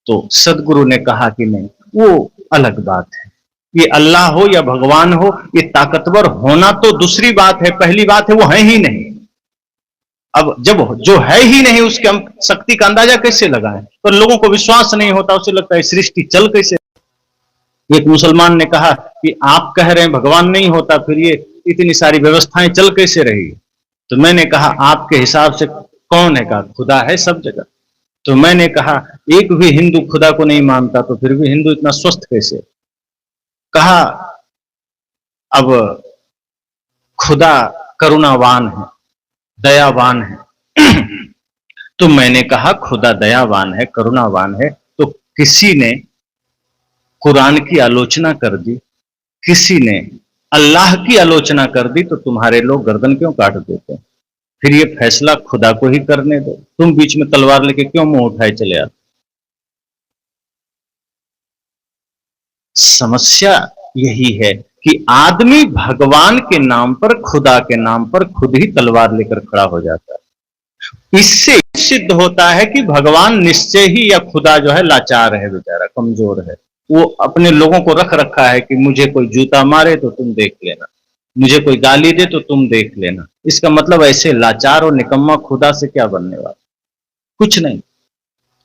तो सदगुरु ने कहा कि नहीं, वो अलग बात है। ये अल्लाह हो या भगवान हो, ये ताकतवर होना तो दूसरी बात है, पहली बात है वो है ही नहीं। अब जब जो है ही नहीं, उसके हम शक्ति का अंदाजा कैसे लगाएं। तो लोगों को विश्वास नहीं होता, उसे लगता है सृष्टि चल कैसे। एक मुसलमान ने कहा कि आप कह रहे हैं भगवान नहीं होता, फिर ये इतनी सारी व्यवस्थाएं चल कैसे रही। तो मैंने कहा आपके हिसाब से कौन है? कहा खुदा है सब जगह। तो मैंने कहा एक भी हिंदू खुदा को नहीं मानता, तो फिर भी हिंदू इतना स्वस्थ कैसे? कहा अब खुदा करुणावान है, दयावान है। तो मैंने कहा खुदा दयावान है, करुणावान है, तो किसी ने कुरान की आलोचना कर दी, किसी ने अल्लाह की आलोचना कर दी, तो तुम्हारे लोग गर्दन क्यों काट देते हैं? फिर ये फैसला खुदा को ही करने दो, तुम बीच में तलवार लेके क्यों मुंह उठाए चले आते? समस्या यही है कि आदमी भगवान के नाम पर, खुदा के नाम पर खुद ही तलवार लेकर खड़ा हो जाता है। इससे सिद्ध होता है कि भगवान निश्चय ही, या खुदा जो है लाचार है, बेचारा कमजोर है। वो अपने लोगों को रख रखा है कि मुझे कोई जूता मारे तो तुम देख लेना, मुझे कोई गाली दे तो तुम देख लेना। इसका मतलब ऐसे लाचार और निकम्मा खुदा से क्या बनने वाला? कुछ नहीं।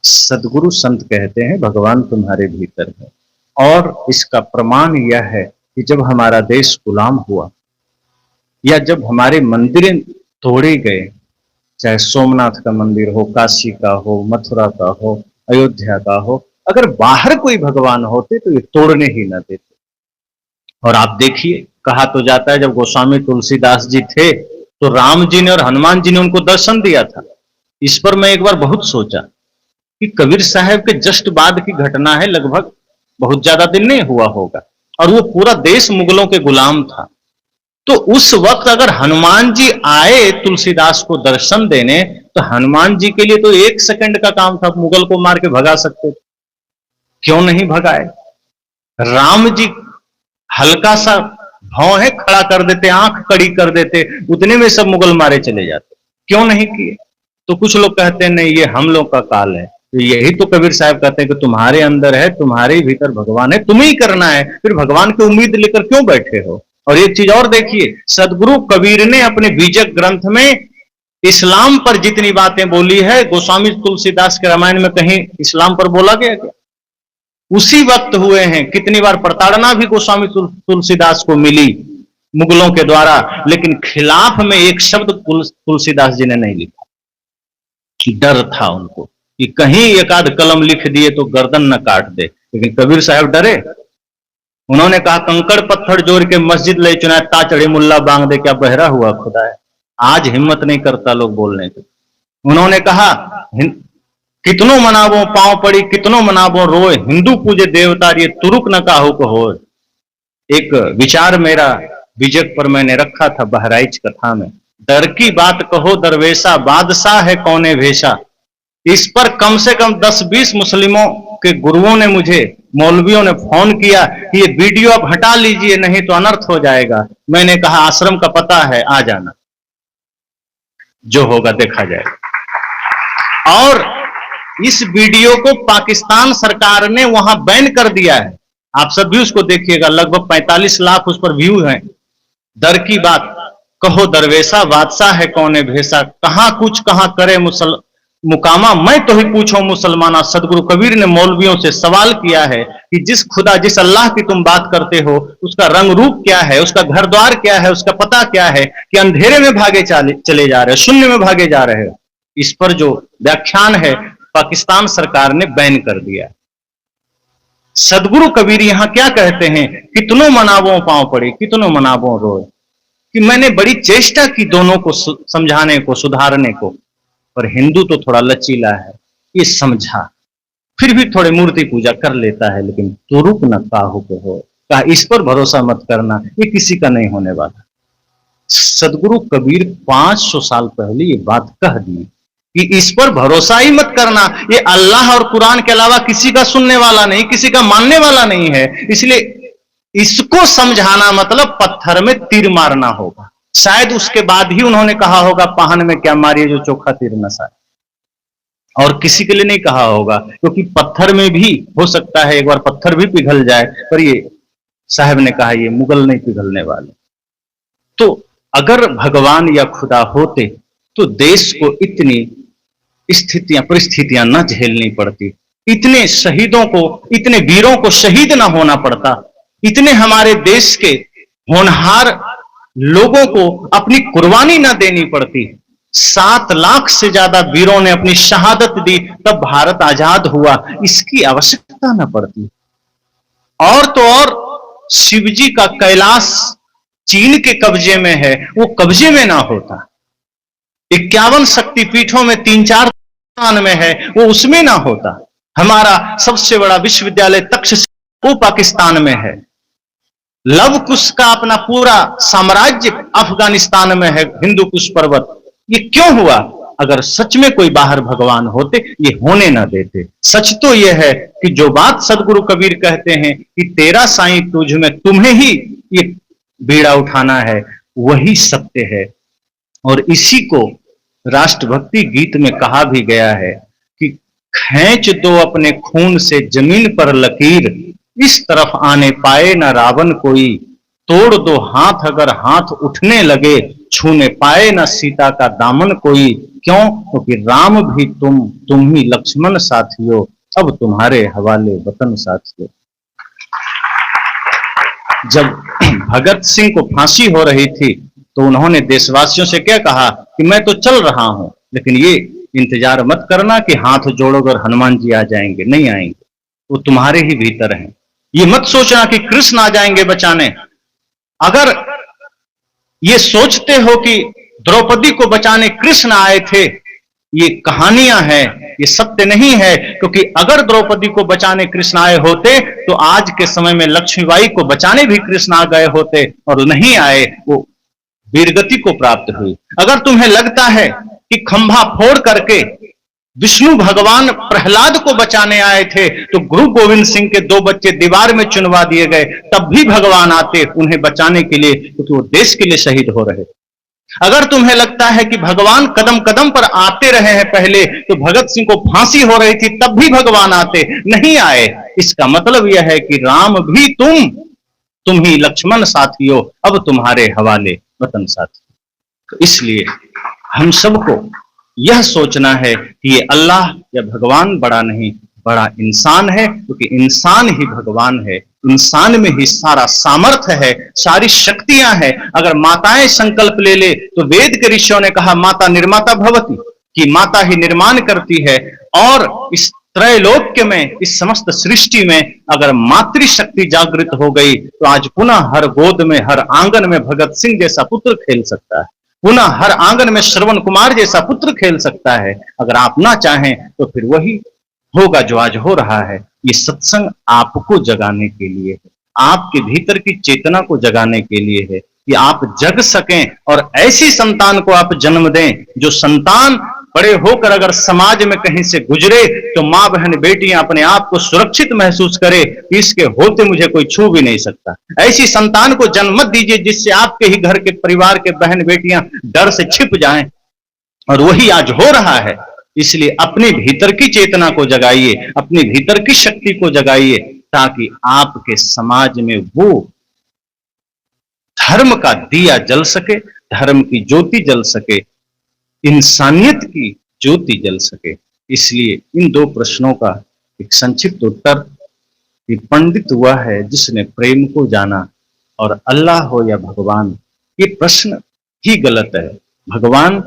सदगुरु संत कहते हैं भगवान तुम्हारे भीतर है। और इसका प्रमाण यह है कि जब हमारा देश गुलाम हुआ, या जब हमारे मंदिर तोड़े गए, चाहे सोमनाथ का मंदिर हो, काशी का हो, मथुरा का हो, अयोध्या का हो, अगर बाहर कोई भगवान होते तो ये तोड़ने ही न देते। और आप देखिए, कहा तो जाता है जब गोस्वामी तुलसीदास जी थे तो राम जी ने और हनुमान जी ने उनको दर्शन दिया था। इस पर मैं एक बार बहुत सोचा कि कबीर साहब के जस्ट बाद की घटना है, लगभग बहुत ज्यादा दिन नहीं हुआ होगा, और वो पूरा देश मुगलों के गुलाम था। तो उस वक्त अगर हनुमान जी आए तुलसीदास को दर्शन देने, तो हनुमान जी के लिए तो 1 सेकंड का काम था, मुगल को मार के भगा सकते थे। क्यों नहीं भगाए? राम जी हल्का सा भाव है, खड़ा कर देते, आंख कड़ी कर देते, उतने में सब मुगल मारे चले जाते। क्यों नहीं किए? तो कुछ लोग कहते हैं नहीं ये हम लोग का काल है। तो यही तो कबीर साहब कहते हैं कि तुम्हारे अंदर है, तुम्हारे भीतर भगवान है, तुम्हें ही करना है, फिर भगवान की उम्मीद लेकर क्यों बैठे हो? और एक चीज और देखिए, सदगुरु कबीर ने अपने बीजक ग्रंथ में इस्लाम पर जितनी बातें बोली है, गोस्वामी तुलसीदास के रामायण में कहीं इस्लाम पर बोला गया क्या? उसी वक्त हुए हैं। कितनी बार प्रताड़ना भी गोस्वामी तुलसीदास को मिली मुगलों के द्वारा, लेकिन खिलाफ में एक शब्द तुलसीदास जी ने नहीं लिखा। डर था उनको कि कहीं एक आध कलम लिख दिए तो गर्दन न काट दे। लेकिन कबीर साहब डरे। उन्होंने कहा कंकड़ पत्थर जोड़ के मस्जिद ले चुना, ता चढ़े मुल्ला बांग दे, क्या बहरा हुआ खुदा है। आज हिम्मत नहीं करता लोग बोलने की। उन्होंने कहा कितनों मनावो पांव पड़ी, कितनों मनावो रोए, हिंदू पूजे देवता ये तुरुक न काहू को हो। एक विचार मेरा बीजक पर मैंने रखा था बहराइच कथा में, डर की बात कहो दरवेशा, बादशाह है कौने भेषा। इस पर कम से कम 10-20 मुस्लिमों के गुरुओं ने मुझे, मौलवियों ने फोन किया कि ये वीडियो आप हटा लीजिए नहीं तो अनर्थ हो जाएगा। मैंने कहा आश्रम का पता है, आ जाना, जो होगा देखा जाएगा। और इस वीडियो को पाकिस्तान सरकार ने वहां बैन कर दिया है। आप सब भी उसको देखिएगा, लगभग 45 लाख उस पर व्यू हैं। डर की बात कहो दरवेशा, बादशाह है कौने भेषा, कहां कुछ कहां करे मुकामा, मैं तो ही पूछो मुसलमाना। सदगुरु कबीर ने मौलवियों से सवाल किया है कि जिस खुदा, जिस अल्लाह की तुम बात करते हो, उसका रंग रूप क्या है, उसका घर द्वार क्या है, उसका पता क्या है, कि अंधेरे में भागे चले जा रहे हो, शून्य में भागे जा रहे हो। इस पर जो व्याख्यान है पाकिस्तान सरकार ने बैन कर दिया। सदगुरु कबीर यहां क्या कहते हैं, कितनों मनावों पांव पड़े, कितनों मनावों रोए, कि मैंने बड़ी चेष्टा की दोनों को समझाने को, सुधारने को, पर हिंदू तो थोड़ा लचीला है, ये समझा, फिर भी थोड़े मूर्ति पूजा कर लेता है, लेकिन तुरुक न काहू को हो, कहा इस पर भरोसा मत करना, ये किसी का नहीं होने वाला। सदगुरु कबीर 500 साल पहले ये बात कह दी कि इस पर भरोसा ही मत करना, ये अल्लाह और कुरान के अलावा किसी का सुनने वाला नहीं, किसी का मानने वाला नहीं है, इसलिए इसको समझाना मतलब पत्थर में तीर मारना होगा। शायद उसके बाद ही उन्होंने कहा होगा पाहन में क्या मारिए जो चोखा तीर न साए, और किसी के लिए नहीं कहा होगा, क्योंकि पत्थर में भी हो सकता है एक बार पत्थर भी पिघल जाए, पर ये साहब ने कहा ये मुगल नहीं पिघलने वाले। तो अगर भगवान या खुदा होते तो देश को इतनी स्थितियां परिस्थितियां न झेलनी पड़ती, इतने शहीदों को, इतने वीरों को शहीद ना होना पड़ता, इतने हमारे देश के होनहार लोगों को अपनी कुर्बानी ना देनी पड़ती। 7 लाख से ज्यादा वीरों ने अपनी शहादत दी, तब भारत आजाद हुआ, इसकी आवश्यकता न पड़ती। और तो और शिवजी का कैलाश चीन के कब्जे में है, वो कब्जे में ना होता, 51 शक्तिपीठों में 3-4 स्थान में है, वो उसमें ना होता। हमारा सबसे बड़ा विश्वविद्यालय तक्षशिला वो पाकिस्तान में है, लव कुश का अपना पूरा साम्राज्य अफगानिस्तान में है, हिंदू कुश पर्वत। ये क्यों हुआ? अगर सच में कोई बाहर भगवान होते ये होने ना देते। सच तो यह है कि जो बात सदगुरु कबीर कहते हैं कि तेरा साईं तुझ में, तुम्हें ही ये बीड़ा उठाना है, वही सत्य है। और इसी को राष्ट्रभक्ति गीत में कहा भी गया है कि खींच दो अपने खून से जमीन पर लकीर, इस तरफ आने पाए ना रावण कोई, तोड़ दो हाथ अगर हाथ उठने लगे, छूने पाए ना सीता का दामन कोई। क्यों? क्योंकि राम भी तुम ही लक्ष्मण साथियों, अब तुम्हारे हवाले वतन साथियों। जब भगत सिंह को फांसी हो रही थी तो उन्होंने देशवासियों से क्या कहा कि मैं तो चल रहा हूं, लेकिन ये इंतजार मत करना कि हाथ जोड़ोगे और हनुमान जी आ जाएंगे, नहीं आएंगे, वो तुम्हारे ही भीतर हैं। ये मत सोचना कि कृष्ण आ जाएंगे बचाने। अगर ये सोचते हो कि द्रौपदी को बचाने कृष्ण आए थे, ये कहानियां हैं, ये सत्य नहीं है। क्योंकि अगर द्रौपदी को बचाने कृष्ण आए होते तो आज के समय में लक्ष्मीबाई को बचाने भी कृष्ण आ गए होते, और नहीं आए, वो वीरगति को प्राप्त हुई। अगर तुम्हें लगता है कि खंभा फोड़ करके विष्णु भगवान प्रहलाद को बचाने आए थे तो गुरु गोविंद सिंह के 2 बच्चे दीवार में चुनवा दिए गए, तब भी भगवान आते उन्हें बचाने के लिए, क्योंकि वो देश के लिए शहीद हो रहे। अगर तुम्हें लगता है कि भगवान कदम कदम पर आते रहे हैं पहले, तो भगत सिंह को फांसी हो रही थी तब भी भगवान आते, नहीं आए। इसका मतलब यह है कि राम भी तुम ही लक्ष्मण साथियों, अब तुम्हारे हवाले वतन साथियों। तो इसलिए हम सबको यह सोचना है कि ये अल्लाह या भगवान बड़ा नहीं, बड़ा इंसान है, क्योंकि इंसान ही भगवान है। इंसान में ही सारा सामर्थ्य है, सारी शक्तियां हैं। अगर माताएं संकल्प ले ले तो वेद के ऋषियों ने कहा माता निर्माता भवति, कि माता ही निर्माण करती है। और इस त्रैलोक्य में, इस समस्त सृष्टि में अगर मातृशक्ति जागृत हो गई तो आज पुनः हर गोद में, हर आंगन में भगत सिंह जैसा पुत्र खेल सकता है, पुनः हर आंगन में श्रवण कुमार जैसा पुत्र खेल सकता है। अगर आप ना चाहें तो फिर वही होगा जो आज हो रहा है। ये सत्संग आपको जगाने के लिए है, आपके भीतर की चेतना को जगाने के लिए है, कि आप जग सकें और ऐसी संतान को आप जन्म दें, जो संतान बड़े होकर अगर समाज में कहीं से गुजरे तो मां बहन बेटियां अपने आप को सुरक्षित महसूस करे कि इसके होते मुझे कोई छू भी नहीं सकता। ऐसी संतान को जन्म मत दीजिए जिससे आपके ही घर के परिवार के बहन बेटियां डर से छिप जाएं, और वही आज हो रहा है। इसलिए अपने भीतर की चेतना को जगाइए, अपने भीतर की शक्ति को जगाइए, ताकि आपके समाज में वो धर्म का दिया जल सके, धर्म की ज्योति जल सके, इंसानियत की ज्योति जल सके। इसलिए इन 2 प्रश्नों का एक संक्षिप्त उत्तर कि पंडित हुआ है जिसने प्रेम को जाना, और अल्लाह हो या भगवान, ये प्रश्न ही गलत है। भगवान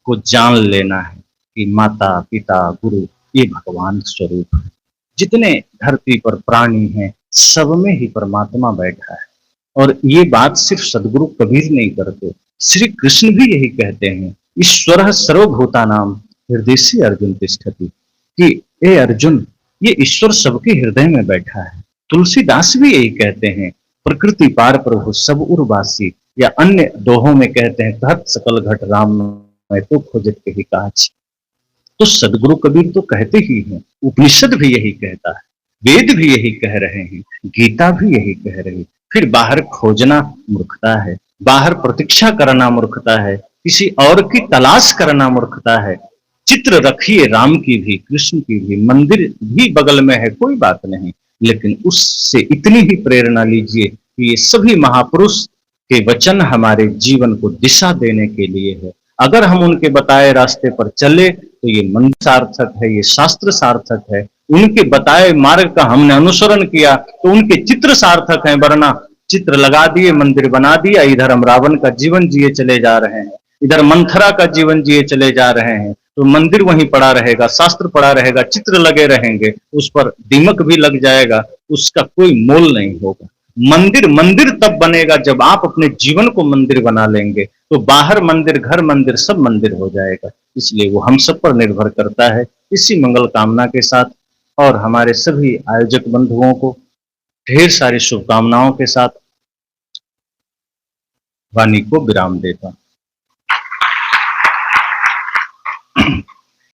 को जान लेना है कि माता पिता गुरु ये भगवान स्वरूप है। जितने धरती पर प्राणी हैं सब में ही परमात्मा बैठा है। और ये बात सिर्फ सदगुरु कबीर नहीं करते, श्री कृष्ण भी यही कहते हैं, ईश्वर सर्वभूतानाम हृदय से अर्जुन तिष्ठति, कि ए अर्जुन, ये ईश्वर सबके हृदय में बैठा है। तुलसीदास भी यही कहते हैं, प्रकृति पार प्रभु सब उर्वासी, या अन्य दोहों में कहते हैं, कहत सकल घट राम मैं तो खोजत के ही काज। तो सदगुरु कबीर तो कहते ही हैं, उपनिषद भी यही कहता है, वेद भी यही कह रहे हैं, गीता भी यही कह रही है। फिर बाहर खोजना मूर्खता है, बाहर प्रतीक्षा करना मूर्खता है, किसी और की तलाश करना मूर्खता है। चित्र रखिए राम की भी, कृष्ण की भी, मंदिर भी बगल में है, कोई बात नहीं, लेकिन उससे इतनी ही प्रेरणा लीजिए कि ये सभी महापुरुष के वचन हमारे जीवन को दिशा देने के लिए है। अगर हम उनके बताए रास्ते पर चले तो ये मंदिर सार्थक है, ये शास्त्र सार्थक है। उनके बताए मार्ग का हमने अनुसरण किया तो उनके चित्र सार्थक हैं, वरना चित्र लगा दिए, मंदिर बना दिया, इधर हम रावण का जीवन जिए चले जा रहे हैं, इधर मंथरा का जीवन जिए चले जा रहे हैं, तो मंदिर वहीं पड़ा रहेगा, शास्त्र पड़ा रहेगा, चित्र लगे रहेंगे, उस पर दीमक भी लग जाएगा, उसका कोई मोल नहीं होगा। मंदिर मंदिर तब बनेगा जब आप अपने जीवन को मंदिर बना लेंगे, तो बाहर मंदिर, घर मंदिर, सब मंदिर हो जाएगा। इसलिए वो हम सब पर निर्भर करता है। इसी मंगल कामना के साथ और हमारे सभी आयोजक बंधुओं को ढेर सारी शुभकामनाओं के साथ वाणी को विराम देता हूं।